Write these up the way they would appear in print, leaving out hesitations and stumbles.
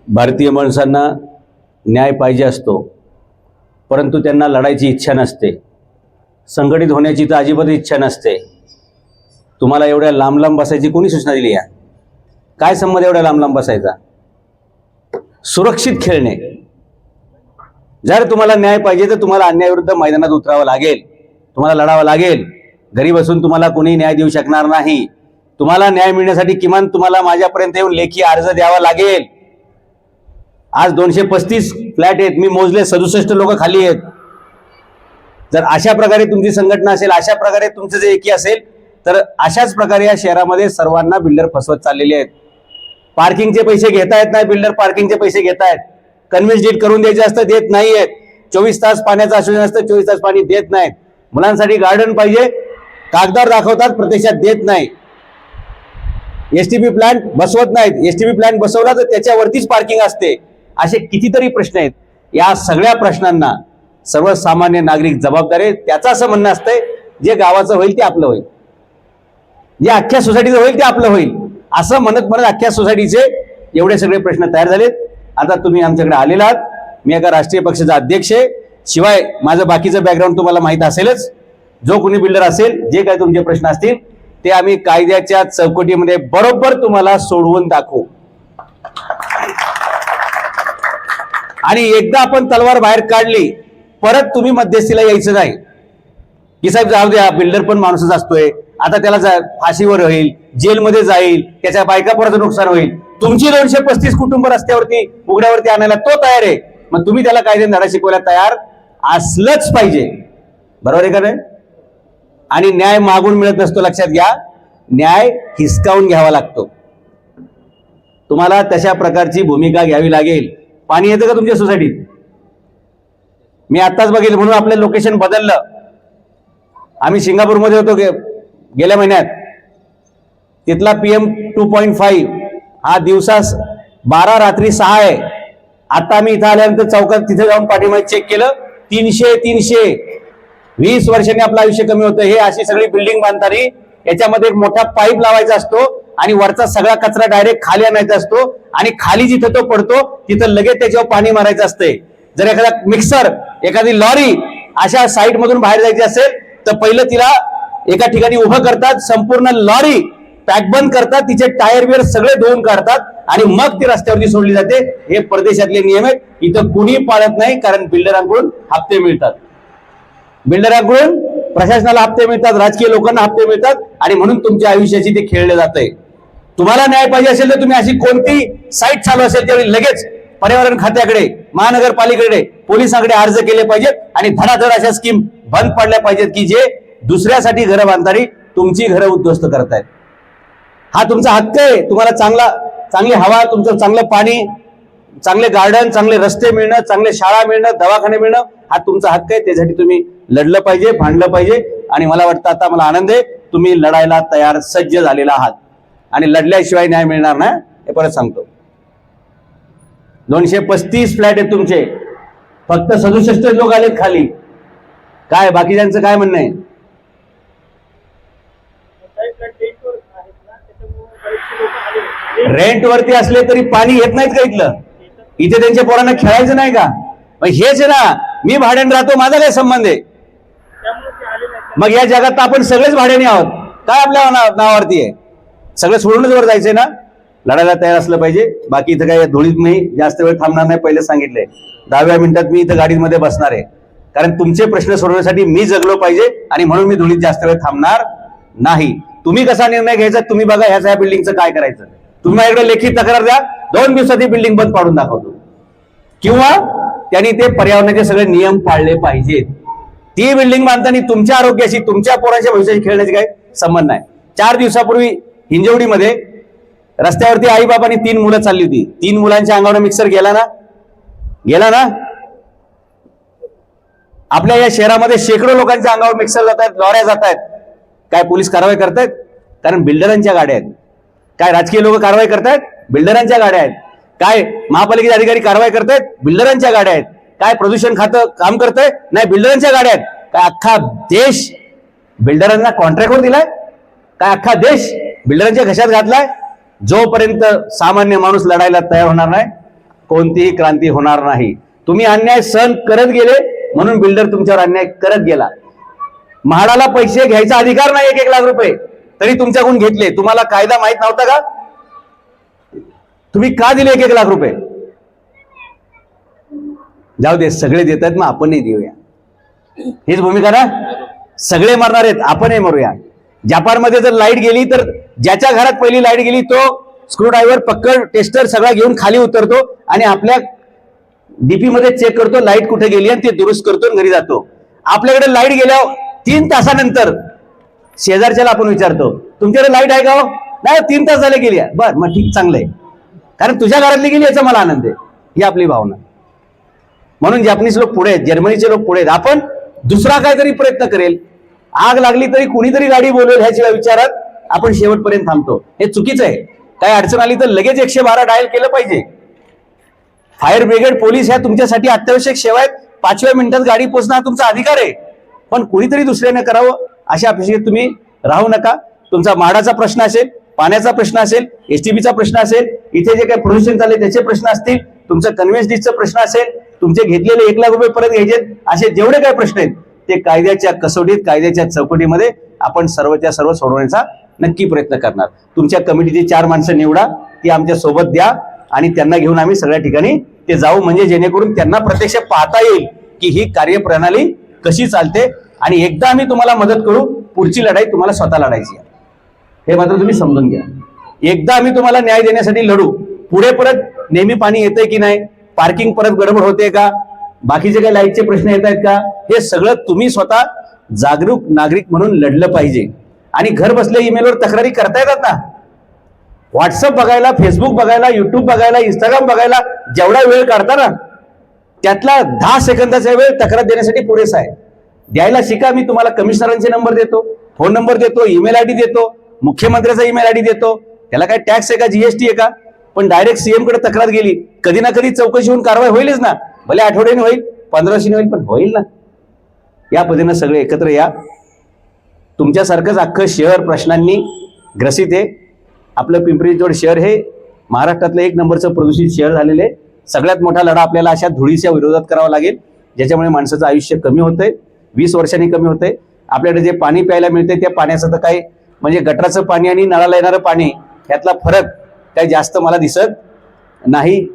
भारतीय माणसांना न्याय पाहिजे असतो, परंतु त्यांना लढायची इच्छा नसते, संघटित होण्याची तर अजिबात इच्छा नसते। तुम्हाला एवढ्या लांब लांब बसायची कोणी सूचना दिली आहे? काय संबंध एवढ्या लांब लांब बसायचा? सुरक्षित खेळणे। जर तुम्हाला न्याय पाहिजे तर तुम्हाला अन्यायाविरुद्ध मैदानात उतरावं लागेल, तुम्हाला लढावं लागेल। घरी बसून तुम्हाला कोणी न्याय देऊ शकणार नाही। तुम्हाला न्याय मिळण्यासाठी किमान तुम्हाला माझ्यापर्यंत येऊन लेखी अर्ज द्यावा लागेल। आज 235 फ्लॅट आहेत, मी मोजले 67 लोक खाली आहेत। जर अशा प्रकारे तुमची संघटना असेल, अशा प्रकारे तुमचं जे एकी असेल, तर अशाच प्रकारे या शहरामध्ये सर्वांना बिल्डर फसवत चाललेले आहेत। पार्किंगचे पैसे घेता येत नाही, बिल्डर पार्किंगचे पैसे घेत आहेत। कन्व्हिन्स डीड करून द्यायचे असतं, देत नाहीयेत। 24 तास पाण्याचं आश्वासन असतं, 24 तास पाणी देत नाहीत। मुलांसाठी गार्डन पाहिजे, कागदावर दाखवतात, प्रत्यक्षात देत नाही। एसटीपी प्लांट बसवत नाहीत, एसटीपी प्लांट बसवला तर त्याच्यावरतीच पार्किंग असते। असे कितीतरी प्रश्न आहेत। या सगळ्या प्रश्नांना सर्वसामान्य नागरिक जबाबदार आहे। त्याचं असं म्हणणं असतंय, जे गावाचं होईल ते आपलं होईल, जे अख्ख्या सोसायटीचं होईल ते आपलं होईल, असं म्हणत म्हणत अख्ख्या सोसायटीचे एवढे सगळे प्रश्न तयार झालेत। आता तुम्ही आमच्याकडे आलेला आहात, मी एका राष्ट्रीय पक्षाचा अध्यक्ष आहे, शिवाय माझं बाकीचं बॅकग्राऊंड तुम्हाला माहित असेलच। जो कोणी बिल्डर असेल, जे काही तुमचे प्रश्न असतील ते आम्ही कायद्याच्या चौकटीमध्ये बरोबर तुम्हाला सोडवून दाखवू। आणि एकदा आपण तलवार बाहेर काढली, परत तुम्ही मध्यस्थीला यायचं नाही की साहेब जाऊ द्या, बिल्डर पण माणूसच असतोय, आता त्याला फाशीवर होईल, जेलमध्ये जाईल, त्याच्या बायका पोराचं नुकसान होईल। तुमची 235 कुटुंब रस्त्यावरती उघड्यावरती आणायला तो तयार आहे, मग तुम्ही त्याला कायद्याने धडा शिकवायला तयार असलंच पाहिजे, बरोबर आहे का नाही? आणि न्याय मागून मिळत नसतो, लक्षात घ्या। न्याय हिसकावून घ्यावा लागतो। तुम्हाला तशा प्रकारची भूमिका घ्यावी लागेल। पाणी येतं का तुमच्या सोसायटीत? मी आत्ताच बघितलं म्हणून आपलं लोकेशन बदललं। आम्ही सिंगापूरमध्ये होतो गेल्या महिन्यात, तिथला PM 2.5 हा दिवसा 12 रात्री 6 आहे। आता आम्ही इथं आल्यानंतर चौकात तिथे जाऊन पाठीमागे चेक केलं, 300 20 वर्षांनी आपलं आयुष्य कमी होतं। हे अशी सगळी बिल्डिंग बांधताना याच्यामध्ये एक मोठा पाईप लावायचा असतो आणि वरचा सगळा कचरा डायरेक्ट खाली आणायचा असतो आणि खाली जिथं तो पडतो तिथं लगेच त्याच्यावर पाणी मारायचं असते। जर एखादा मिक्सर, एखादी लॉरी अशा साईट मधून बाहेर जायची असेल तर पहिलं तिला एका ठिकाणी उभं करतात, संपूर्ण लॉरी पॅकबंद करतात, तिचे टायर बियर सगळे धुवून काढतात आणि मग ती रस्त्यावरती सोडली जाते। हे परदेशातले नियम आहेत, इथं कुणी पाळत नाही, कारण बिल्डरांकडून हप्ते मिळतात, बिल्डरांकडून प्रशासनाला हप्ते मिळतात, राजकीय लोकांना हप्ते मिळतात आणि म्हणून तुमच्या आयुष्याची ते खेळले जाते। तुम्हाला न्याय पाहिजे असेल तर तुम्ही अशी कोणती साईट चालू असेल त्यावेळी लगेच पर्यावरण खात्याकडे, महानगरपालिकेकडे, पोलिसांकडे अर्ज केले पाहिजेत आणि धडाधड अशा स्कीम बंद पडल्या पाहिजेत की जे दुसऱ्यासाठी घरं बांधणारी तुमची घरं उद्ध्वस्त करतायत। हा तुमचा हक्क आहे। तुम्हाला चांगली हवा, तुमचं चांगलं पाणी, चांगले गार्डन, चांगले रस्ते मिळणं, चांगले शाळा मिळणं, दवाखाने मिळणं हा तुमचा हक्क आहे। त्यासाठी तुम्ही लढलं पाहिजे, भांडलं पाहिजे आणि मला वाटतं आता मला आनंद आहे, तुम्ही लढायला तयार सज्ज झालेला आहात आणि लढल्याशिवाय न्याय मिळणार ना, हे परत सांगतो। 235 फ्लॅट आहेत तुमचे, फक्त 67 लोक आलेत खाली। काय बाकीच्यांचं काय म्हणणं आहे? रेंट वरती असले तरी पाणी येत नाहीत का इथलं? इथे त्यांच्या पोरांना खेळायचं नाही का? मग हेच ना, मी भाड्याने राहतो, माझा काय संबंध आहे? मग या जगात आपण सगळेच भाड्याने आहोत, काय आपल्या नावावरती आहे? सगळं सोडूनच वर जायचंय ना? लढायला तयार असलं पाहिजे। बाकी इथं काय धुळीत नाही, जास्त वेळ थांबणार नाही, पहिले सांगितलंय। 10व्या मिनिटात मी इथं गाडीमध्ये बसणार आहे, कारण तुमचे प्रश्न सोडवण्यासाठी मी जगलो पाहिजे आणि म्हणून मी धुळीत जास्त वेळ थांबणार नाही। तुम्ही कसा निर्णय घ्यायचा तुम्ही बघा, ह्या बिल्डिंगचं काय करायचं तुम्ही माझ्याकडे लेखी तक्रार द्या, 2 दिवसात ही बिल्डिंग बंद पाडून दाखवतो, किंवा त्यांनी ते पर्यावरणाचे सगळे नियम पाळले पाहिजेत। ती बिल्डिंग बांधताना तुमच्या आरोग्याशी, तुमच्या पोरांच्या भविष्याशी खेळण्याची काही संबंध नाही। 4 दिवसापूर्वी हिंजवडीमध्ये रस्त्यावरती आई बाबांनी 3 मुलं चालली होती, 3 मुलांच्या अंगावर मिक्सर गेला ना। आपल्या या शहरामध्ये शेकडो लोकांच्या अंगावर मिक्सर जात आहेत, लॉऱ्या जात आहेत, काय पोलीस कारवाई करतायत? कारण बिल्डरांच्या गाड्या आहेत। काय राजकीय लोक कारवाई करतायत? बिल्डरांच्या गाड्या आहेत। काय महापालिकेचे अधिकारी कारवाई करतायत? बिल्डरांच्या गाड्या आहेत। काय प्रदूषण खातं काम करतंय? नाही, बिल्डरांच्या गाड्या आहेत। काय अख्खा देश बिल्डरांना कॉन्ट्रॅक्टवर दिलाय? काय अख्खा देश बिल्डरांच्या घशात घातलाय? जोपर्यंत सामान्य माणूस लढायला तयार होणार नाही कोणतीही क्रांती होणार नाही. तुम्ही अन्याय सहन करत गेले म्हणून बिल्डर तुमच्यावर अन्याय करत गेला. म्हाडाला पैसे घ्यायचा अधिकार नाही 1-1 लाख रुपये, तरी तुमच्याकडून घेतले. तुम्हाला कायदा माहित नव्हता का? तुम्ही का दिले 1-1 लाख रुपये? जाऊ दे, सगळे देत आहेत, मग आपणही देऊया. हीच भूमिका ना. सगळे मरणार आहेत, आपणही मरूया. जपानमध्ये जर लाईट गेली तर ज्याच्या घरात पहिली लाईट गेली तो स्क्रूड्रायव्हर, पक्कड, टेस्टर सगळा घेऊन खाली उतरतो आणि आपल्या डीपी मध्ये चेक करतो लाईट कुठे गेली आणि ते दुरुस्त करतो आणि घरी जातो. आपल्याकडे लाईट गेल्यावर 3 तासानंतर शेजारच्याला आपण विचारतो, तुमच्याकडे लाईट आहे का हो? नाही, 3 तास झाले गेली. बर, मग ठीक, चांगलं आहे, कारण तुझ्या घरातली गेली याचा मला आनंद आहे. ही आपली भावना. म्हणून जपानीज लोक पुढे आहेत, जर्मनीचे लोक पुढे आहेत. आपण दुसरा काहीतरी प्रयत्न करेल, आग लागली तरी कुणीतरी गाडी बोलवेल ह्याच्या विचारात आपण शेवटपर्यंत थांबतो. हे चुकीचं आहे. काही अडचण आली तर लगेच 112 डायल केलं पाहिजे. फायर ब्रिगेड, पोलीस ह्या तुमच्यासाठी अत्यावश्यक सेवा आहेत. 5व्या मिनिटात गाडी पोहोचणं हा तुमचा अधिकार आहे. पण कुणीतरी दुसऱ्याने करावं अशा अपेक्षेत तुम्ही राहू नका. तुमचा म्हाडाचा प्रश्न असेल, पाण्याचा प्रश्न असेल, एसटीबीचा प्रश्न असेल, इथे जे काही प्रोड्युशन चालले त्याचे प्रश्न असतील, तुमचं कन्व्हेन्स डिस्टचा प्रश्न असेल, तुमचे घेतलेले 1 लाख रुपये परत घ्यायचे, असे जेवढे काही प्रश्न आहेत ते कायद्याच्या कसोटीत, कायद्याच्या चौकटीमध्ये आपण सर्वच्या सर्व सोडवण्याचा नक्की प्रयत्न करणार. तुमच्या कमिटीची 4 माणसं निवडा, ती आमच्या सोबत द्या आणि त्यांना घेऊन आम्ही सगळ्या ठिकाणी ते जाऊ, म्हणजे जेणेकरून त्यांना प्रत्यक्ष पाहता येईल की ही कार्यप्रणाली कशी चालते. आणि एकदा आम्ही तुम्हाला मदत करू, पुढची लढाई तुम्हाला स्वतः लढायची आहे, हे मात्र तुम्ही समजून घ्या. एकदा आम्ही तुम्हाला न्याय देण्यासाठी लढू. पुढे परत नेहमी पाणी येतंय की नाही, पार्किंग परत गडबड होते का, बाकीचे काही लाईटचे प्रश्न येत आहेत का, हे सगळं तुम्ही स्वतः जागरूक नागरिक म्हणून लढलं पाहिजे. आणि घर बसल्या ईमेलवर तक्रारी करता येतात ना. व्हॉट्सअप बघायला, फेसबुक बघायला, युट्यूब बघायला, इंस्टाग्राम बघायला जेवढा वेळ काढता ना, त्यातला 10 सेकंदाचा वेळ तक्रार देण्यासाठी पुरेसा आहे. द्यायला शिका. मी तुम्हाला कमिशनरांचे नंबर देतो, फोन नंबर देतो, ईमेल आयडी देतो, मुख्यमंत्र्याचा ईमेल आयडी देतो. त्याला काय टॅक्स आहे का, जीएसटी आहे का? पण डायरेक्ट सीएम कडे तक्रार गेली, कधी ना कधी चौकशी होऊन कारवाई होईलच ना. भले आठवड्याने होईल, 1500 होईल, पण होईल ना. या पद्धतीनं सगळे एकत्र या. तुमच्यासारखंच अख्खं शहर प्रश्नांनी ग्रसित आहे. आपलं पिंपरी चिंचवड शहर हे महाराष्ट्रातलं 1 नंबरचं प्रदूषित शहर झालेलं आहे. सगळ्यात मोठा लढा आपल्याला अशा धुळीच्या विरोधात करावा लागेल, ज्याच्यामुळे माणसाचं आयुष्य कमी होतंय, 20 वर्षांनी कमी होतंय. आपल्याकडे जे पाणी प्यायला मिळते त्या पाण्याचं तर काही, म्हणजे गटराचं पाणी आणि नळाला येणारं पाणी यातला फरक काही जास्त मला दिसत नाही.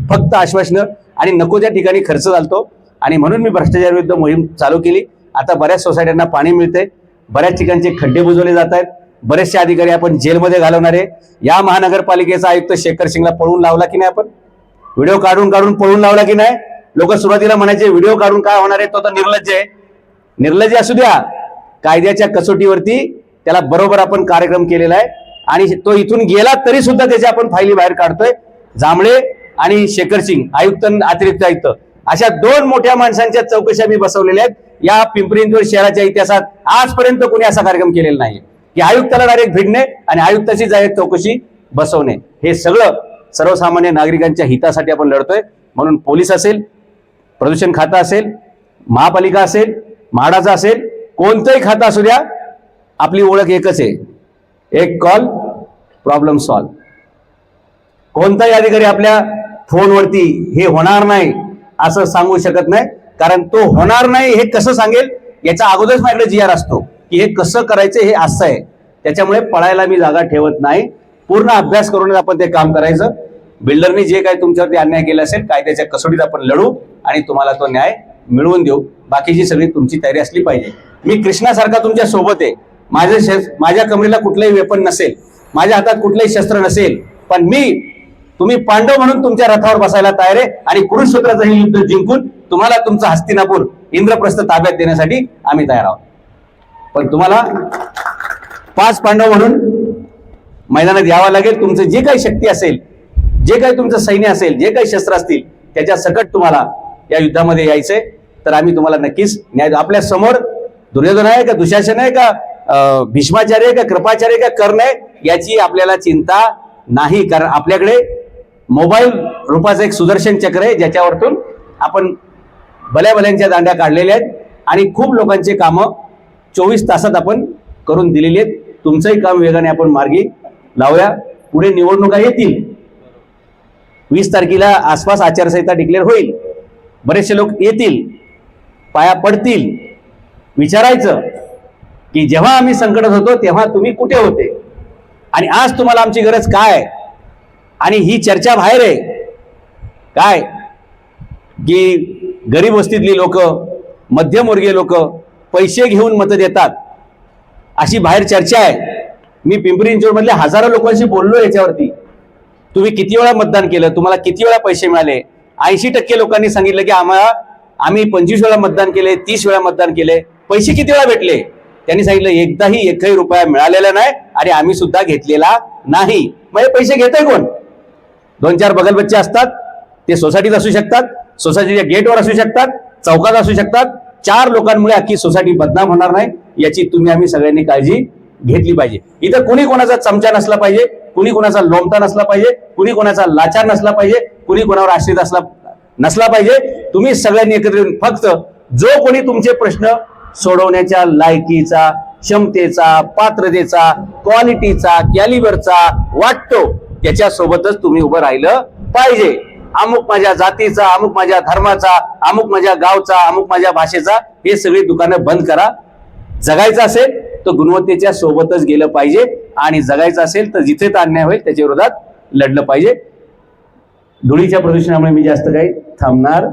फक्त आश्वासनं आणि नको त्या ठिकाणी खर्च चालतो. आणि म्हणून मी भ्रष्टाचार विरुद्ध मोहीम चालू केली. आता बऱ्याच सोसायट्यांना पाणी मिळते, बऱ्याच ठिकाणचे खड्डे बुजवले जात आहेत, बरेचसे अधिकारी आपण जेलमध्ये घालवणार आहे. या महानगरपालिकेचा आयुक्त शेखर सिंगला पळून लावला की नाही, आपण व्हिडिओ काढून पळून लावला की नाही. लोक सुरुवातीला म्हणायचे व्हिडिओ काढून काय होणार आहे, तो तर निर्लज्ज आहे. निर्लज्ज असू द्या, कायद्याच्या कसोटीवरती त्याला बरोबर आपण कार्यक्रम केलेला आहे आणि तो इथून गेला तरी सुद्धा त्याच्या आपण फायली बाहेर काढतोय. जांभळे आणि शेखर सिंग, आयुक्त अतिरिक्त आयुक्त, अशा 2 मोठ्या माणसांच्या चौकशा मी बसवलेल्या आहेत. या पिंपरी चिंचवड शहराच्या इतिहासात आजपर्यंत कोणी असा कार्यक्रम केलेला नाही की आयुक्ताला डायरेक्ट भिडणे आणि आयुक्ताची डायरेक्ट चौकशी बसवणे. हे सगळं सर्वसामान्य नागरिकांच्या हितासाठी आपण लढतोय. म्हणून पोलीस असेल, प्रदूषण खातं असेल, महापालिका असेल, म्हाडाचा असेल, कोणतंही खातं असू द्या, आपली ओळख एकच आहे, एक कॉल प्रॉब्लेम सॉल्व. कोणताही अधिकारी आपल्या फोनवरती हे होणार नाही असं सांगू शकत नाही, कारण तो होणार नाही हे कसं सांगेल याचा अगोदरच माझ्याकडे जीआर असतो की हे कसं करायचं, हे असं आहे. त्याच्यामुळे पळायला मी जागा ठेवत नाही. पूर्ण अभ्यास करूनच आपण ते काम करायचं. बिल्डरने जे काही तुमच्यावरती अन्याय केला असेल, कायद्याच्या कसोटीत आपण लढू आणि तुम्हाला तो न्याय मिळवून देऊ. बाकीची सगळी तुमची तयारी असली पाहिजे. मी कृष्णासारखा तुमच्या सोबत आहे. माझ्या कमरेला कुठलंही वेपन नसेल, माझ्या हातात कुठलंही शस्त्र नसेल, पण तुम्ही पांडव म्हणून तुमच्या रथावर बसायला तयार आहे आणि कुरुक्षेत्राचं हे युद्ध जिंकून तुम्हाला तुमचं हस्तिनापूर, इंद्रप्रस्थ ताब्यात देण्यासाठी आम्ही तयार आहोत. पण तुम्हाला 5 पांडव म्हणून मैदानात यावं लागेल. तुमचं जे काही शक्ती असेल, जे काही तुमचं सैन्य असेल, जे काही शस्त्र असतील, त्याच्या सकट तुम्हाला या युद्धामध्ये यायचंय. तर आम्ही तुम्हाला नक्कीच न्याय. आपल्या समोर दुर्योधन आहे का, दुशासन आहे का, भीष्माचार्य आहे का, कृपाचार्य आहे का, कर्ण आहे, याची आपल्याला चिंता नाही. कारण आपल्याकडे मोबाईल रूपाचं एक सुदर्शन चक्र आहे, ज्याच्यावरतून आपण भल्यांच्या दांड्या काढलेल्या आहेत आणि खूप लोकांचे कामं 24 तासात आपण करून दिलेली आहेत. तुमचंही काम वेगाने आपण मार्गी लावूया. पुढे निवडणुका येतील, 20 तारखेला आसपास आचारसंहिता डिक्लेअर होईल, बरेचसे लोक येतील, पाया पडतील, विचारायचं की जेव्हा आम्ही संकटात होतो तेव्हा तुम्ही कुठे होते आणि आज तुम्हाला आमची गरज काय. आणि ही चर्चा बाहेर आहे काय की गरीब वस्तीतली लोक, मध्यमवर्गीय लोक पैसे घेऊन मतं देतात, अशी बाहेर चर्चा आहे. मी पिंपरी चिंचवड मधल्या हजारो लोकांशी बोललो याच्यावरती. तुम्ही किती वेळा मतदान केलं, तुम्हाला किती वेळा पैसे मिळाले. 80% लोकांनी सांगितलं की आम्ही 25 वेळा मतदान केले, 30 वेळा मतदान केले. पैसे किती वेळा भेटले, त्यांनी सांगितलं एकदाही एकही रुपया मिळालेला नाही आणि आम्ही सुद्धा घेतलेला नाही. म्हणजे पैसे घेतोय कोण? 2-4 बगलबच्चे असतात, ते सोसायटीत असू शकतात, सोसायटीच्या गेटवर असू शकतात, चौकात असू शकतात. 4 लोकांमुळे अख्खी सोसायटी बदनाम होणार नाही याची तुम्ही आम्ही सगळ्यांनी काळजी घेतली पाहिजे. इथं कुणी कोणाचा चमचा नसला पाहिजे, कुणी कोणाचा लोमता नसला पाहिजे, कुणी कोणाचा लाचार नसला पाहिजे, कुणी कोणावर आश्रित नसला पाहिजे. तुम्ही सगळ्यांनी एकत्र येऊन फक्त जो कोणी तुमचे प्रश्न सोडवण्याच्या लायकीचा, क्षमतेचा, पात्रतेचा, क्वालिटीचा, कॅलिबरचा वाटतो त्याच्या सोबतच तुम्ही उभं राहिलं पाहिजे. अमुक माझ्या जातीचा, अमुक माझ्या धर्माचा, अमुक माझ्या गावचा, अमुक माझ्या भाषेचा, हे सगळी दुकानं बंद करा. जगायचं असेल तर गुणवत्तेच्या सोबतच गेलं पाहिजे आणि जगायचं असेल तर जिथे अन्याय होईल त्याच्या विरोधात लढलं पाहिजे. धुळीच्या प्रदूषणामुळे मी जास्त काही थांबणार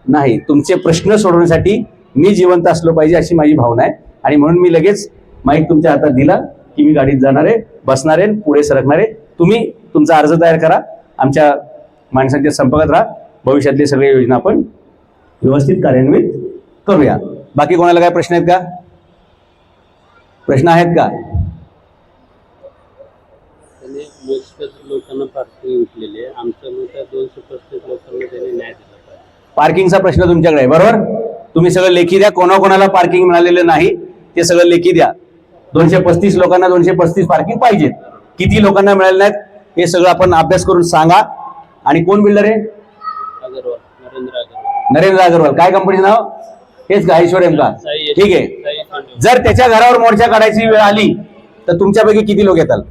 नाही. तुमचे प्रश्न सोडवण्यासाठी मी जिवंत असलो पाहिजे अशी माझी भावना आहे आणि म्हणून मी लगेच माईक तुमच्या हातात दिला की मी गाडीत जाणार आहे, बसणार आहे, पुढे सरकणार आहे. तुम्ही तुमचा अर्ज तयार करा, आमच्या माणसांच्या संपर्कात राहा. भविष्यातली सगळी योजना आपण व्यवस्थित कार्यान्वित करूया. बाकी कोणाला काय प्रश्न आहेत का? प्रश्न आहेत का? लोकांना पार्किंग विकलेली आहे. आमच्या मते 235 लोकांना त्यांनी न्याय दिला पाहिजे. पार्किंगचा प्रश्न तुमच्याकडे आहे, बरोबर? तुम्ही सगळं लेखी द्या. कोणाकोणाला पार्किंग मिळालेलं नाही ते सगळं लेखी द्या. 235 लोकांना 235 पार्किंग पाहिजेत. किती लोकांना मिळाले नाहीत हे सगळं आपण अभ्यास करून सांगा. आणि कोण बिल्डर आहे? अगरवाल, नरेंद्र अगरवाल. नरेंद्र अगरवाल. काय कंपनीचं नाव? हेच का? ऐश्वर्यम का? ठीक आहे. जर त्याच्या घरावर मोर्चा काढायची वेळ आली तर तुमच्यापैकी किती लोक येतात?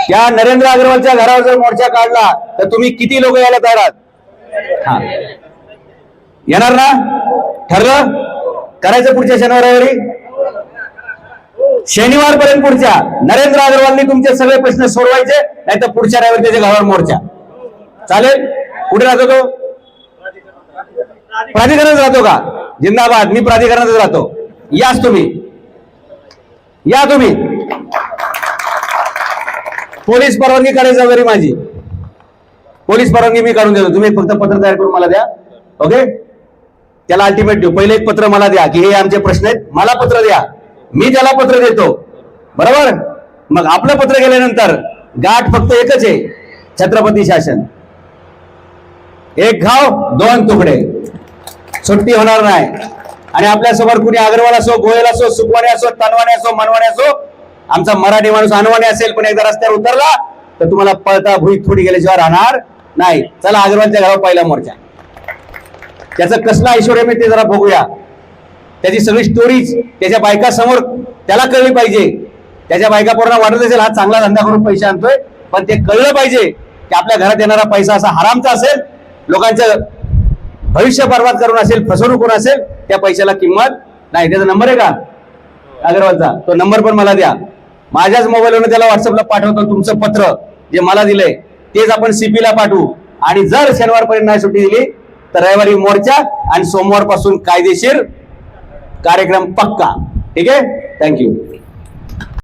त्या नरेंद्र अगरवालच्या घरावर जर मोर्चा काढला तर तुम्ही किती लोक यायला तयार आहात? हा, येणार ना? ठरलं? करायचं पुढच्या शनिवारी, शनिवारपर्यंत पुढच्या नरेंद्र अगरवालनी तुमचे सगळे प्रश्न सोडवायचे, नाही तर पुढच्या रविवारी त्याच्या घरावर मोर्चा. चालेल? कुठे राहतो तो? प्राधिकरणात राहतो का? जिंदाबाद. मी प्राधिकरणातच राहतो. याच तुम्ही, या तुम्ही. पोलीस परवानगी काढायची जबाबदारी माझी. पोलीस परवानगी मी काढून देतो. तुम्ही फक्त पत्र तयार करून मला द्या. ओके? त्याला अल्टिमेटिव्ह पहिले एक पत्र मला द्या की हे आमचे प्रश्न आहेत, मला पत्र द्या. मी त्याला पत्र देतो, बरोबर? मग आपलं पत्र गेल्यानंतर गाठ फक्त एकच आहे, छत्रपती शासन. एक घाव 2 तुकडे, सुट्टी होणार नाही. आणि आपल्यासमोर कुणी अग्रवाल असो, गोयल असो, सुखवाने असो, तनवाने असो, मनवाने असो, आमचा मराठी माणूस अनवाने असेल पण एकदा रस्त्यावर उतरला तर तुम्हाला पळता भुईत थोडी गेल्याशिवाय राहणार नाही. चला अग्रवालच्या घरावर पहिला मोर्चा. त्याचं कसलं ऐश्वर्य मी ते जरा बघूया. त्याची सगळी स्टोरीज त्याच्या बायका समोर त्याला कळली पाहिजे. त्याच्या बायका पोरांना वाटत असेल हा चांगला धंदा करून पैसे आणतोय, पण ते कळलं पाहिजे की आपल्या घरात येणारा पैसा असा हरामचा असेल, लोकांचं भविष्य बर्बाद करून असेल, फसवणूक करून असेल, त्या पैशाला किंमत नाही. त्याचा नंबर आहे का अगरवालचा? तो नंबर पण मला द्या. माझ्याच मोबाईलवरून त्याला व्हॉट्सअपला पाठवतो. तुमचं पत्र जे मला दिलंय तेच आपण सीपीला पाठवू. आणि जर शनिवारपर्यंत नाही सुट्टी दिली तर रविवारी मोर्चा आणि सोमवारपासून कायदेशीर कार्यक्रम पक्का. ठीक आहे? थँक्यू.